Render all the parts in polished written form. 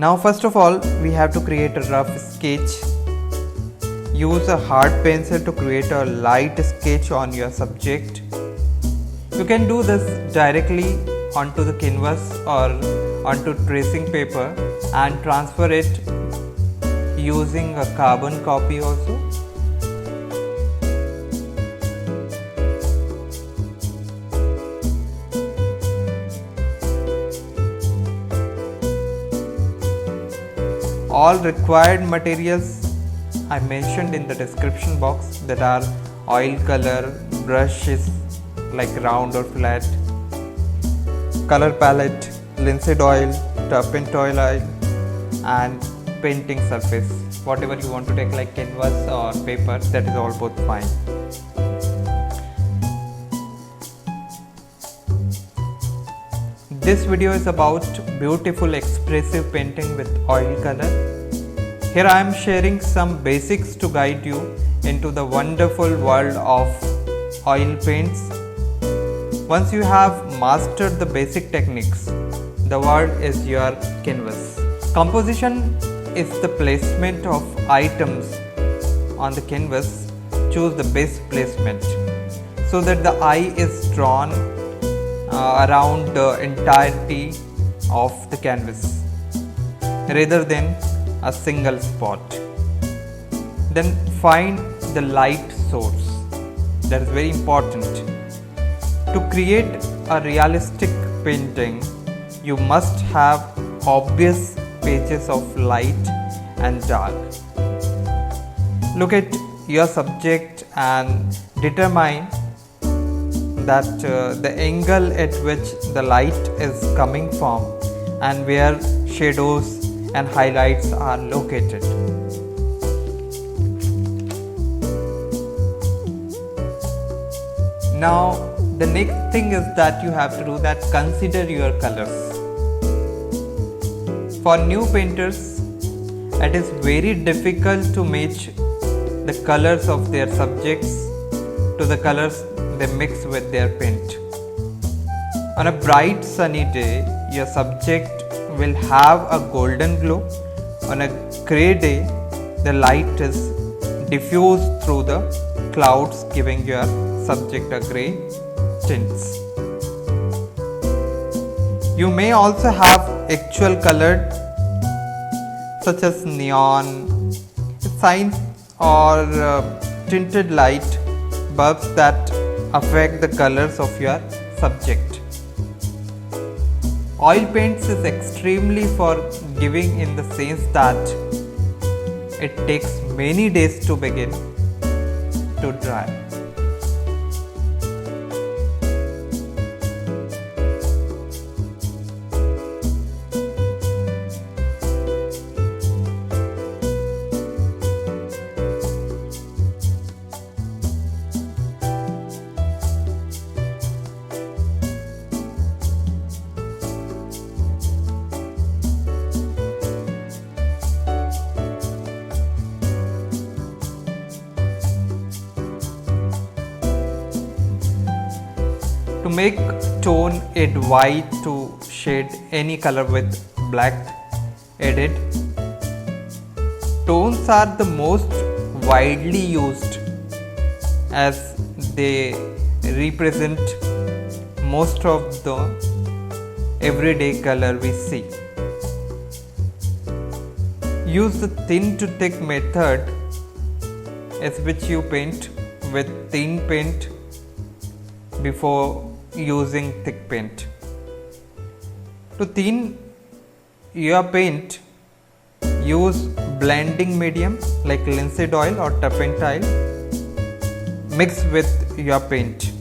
Now first of all, we have to create a rough sketch. Use a hard pencil to create a light sketch on your subject. You can do this directly onto the canvas or onto tracing paper and transfer it using a carbon copy also. All required materials I mentioned in the description box, that are oil color, brushes like round or flat, color palette, linseed oil, turpentine oil and painting surface. Whatever you want to take, like canvas or paper, that is all both fine. This video is about beautiful expressive painting with oil color. Here I am sharing some basics to guide you into the wonderful world of oil paints. Once you have mastered the basic techniques, the world is your canvas. Composition is the placement of items on the canvas. Choose the best placement so that the eye is drawn around the entirety of the canvas rather than a single spot. Then find the light source. That is very important. To create a realistic painting, you must have obvious patches of light and dark. Look at your subject and determine that the angle at which the light is coming from and where shadows and highlights are located. Now the next thing is that you have to do that, consider your colors. For new painters, it is very difficult to match the colors of their subjects to the colors they mix with their paint. On a bright sunny day, your subject will have a golden glow. On a grey day, the light is diffused through the clouds, giving your subject a grey tints. You may also have actual colored, such as neon signs or tinted light bulbs that affect the colors of your subject. Oil paints is extremely forgiving in the sense that it takes many days to begin to dry. To make tone, add white to shade any color with black added. Tones are the most widely used as they represent most of the everyday color we see. Use the thin to thick method, as which you paint with thin paint before using thick paint. To thin your paint, use blending medium like linseed oil or turpentine. Mix with your paint.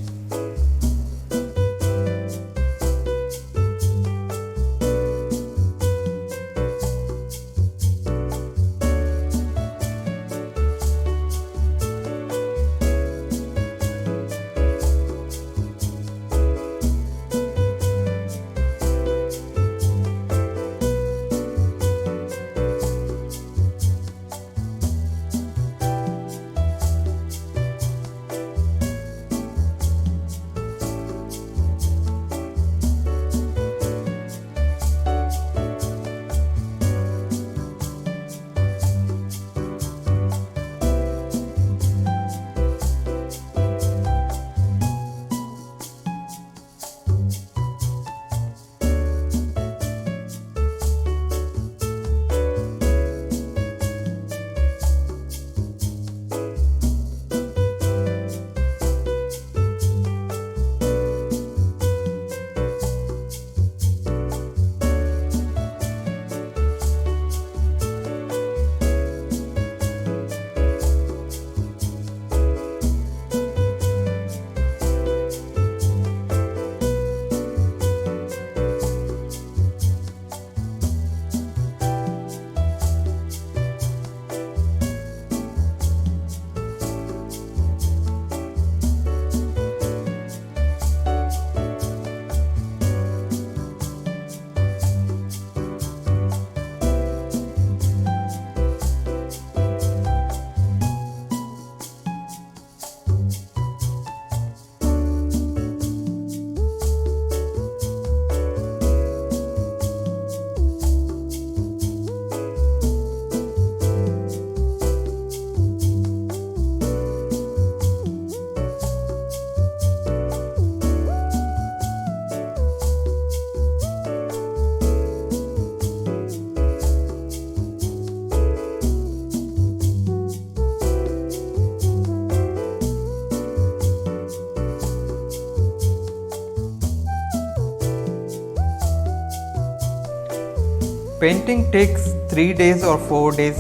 Painting takes 3 days or 4 days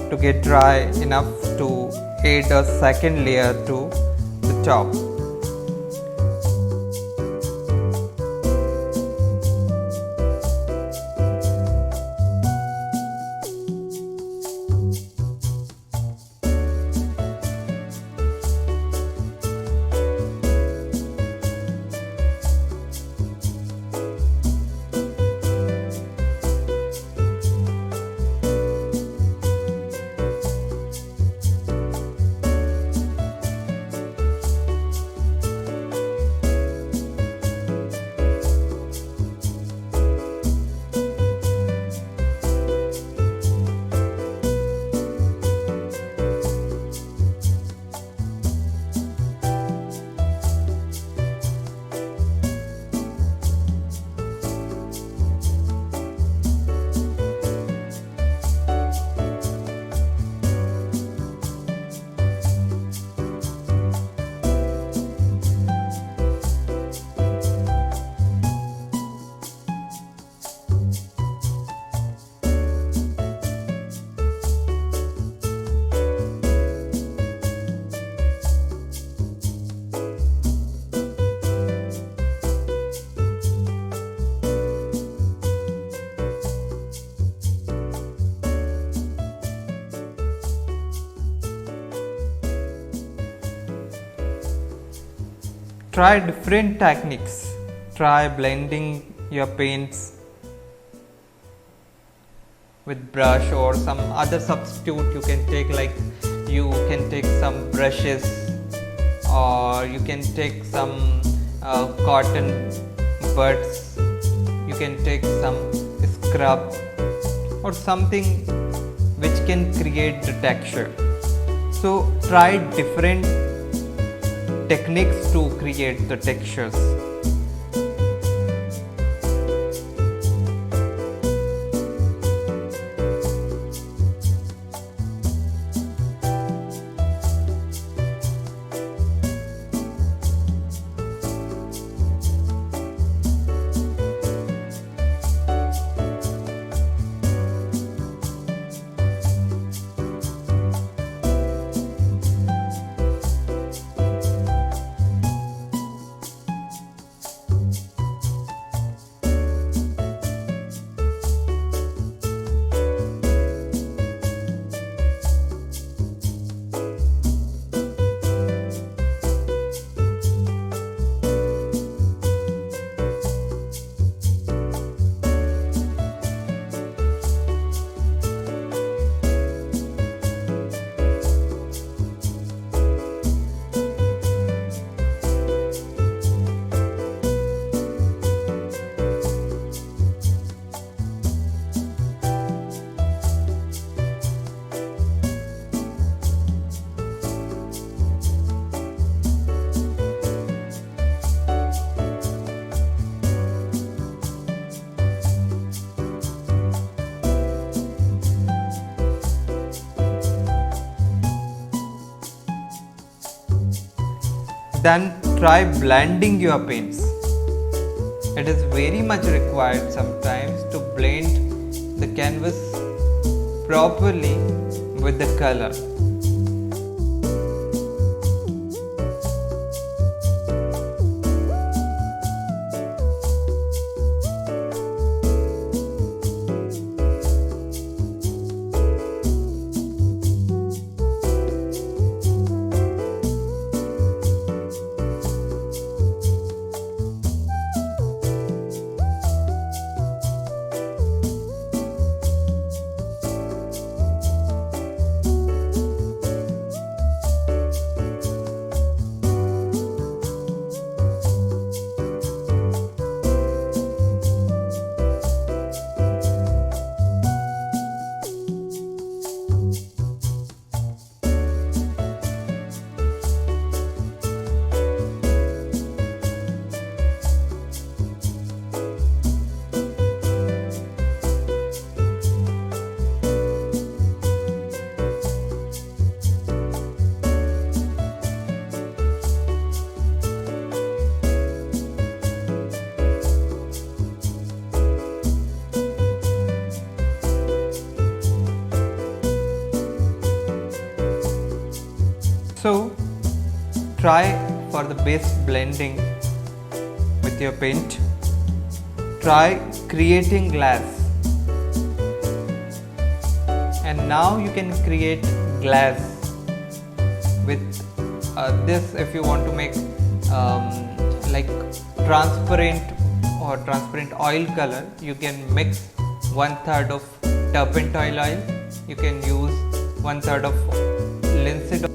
to get dry enough to add a second layer to the top. Try different techniques. Try blending your paints with brush or some other substitute you can take, like you can take some brushes or you can take some cotton buds, you can take some scrub or something which can create the texture. So try different techniques to create the textures. Then try blending your paints. It is very much required sometimes to blend the canvas properly with the color. So try for the base blending with your paint. Try creating glass, and now you can create glass with this. If you want to make like transparent oil color, you can mix 1/3 of turpentine oil. You can use 1/3 of linseed oil.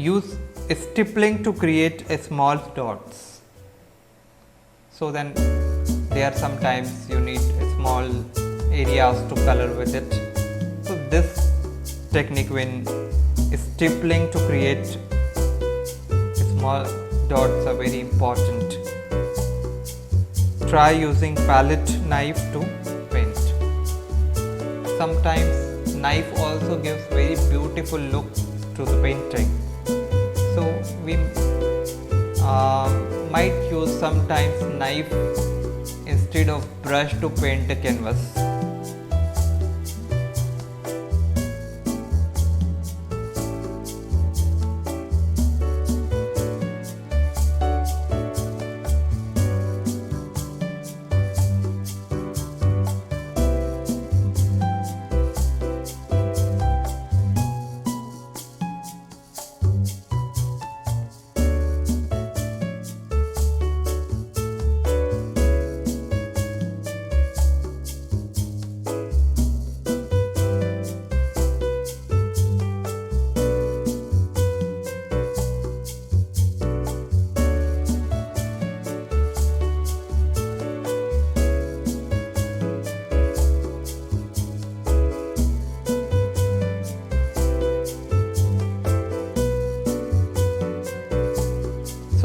Use stippling to create a small dots. So then there are sometimes you need small areas to color with it. So this technique, when stippling to create small dots, are very important. Try using palette knife to paint. Sometimes knife also gives very beautiful look to the painting. So we might use sometimes knife instead of brush to paint the canvas.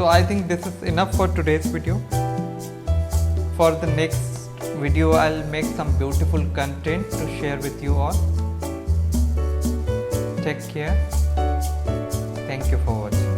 So I think this is enough for today's video. For the next video, I'll make some beautiful content to share with you all. Take care. Thank you for watching.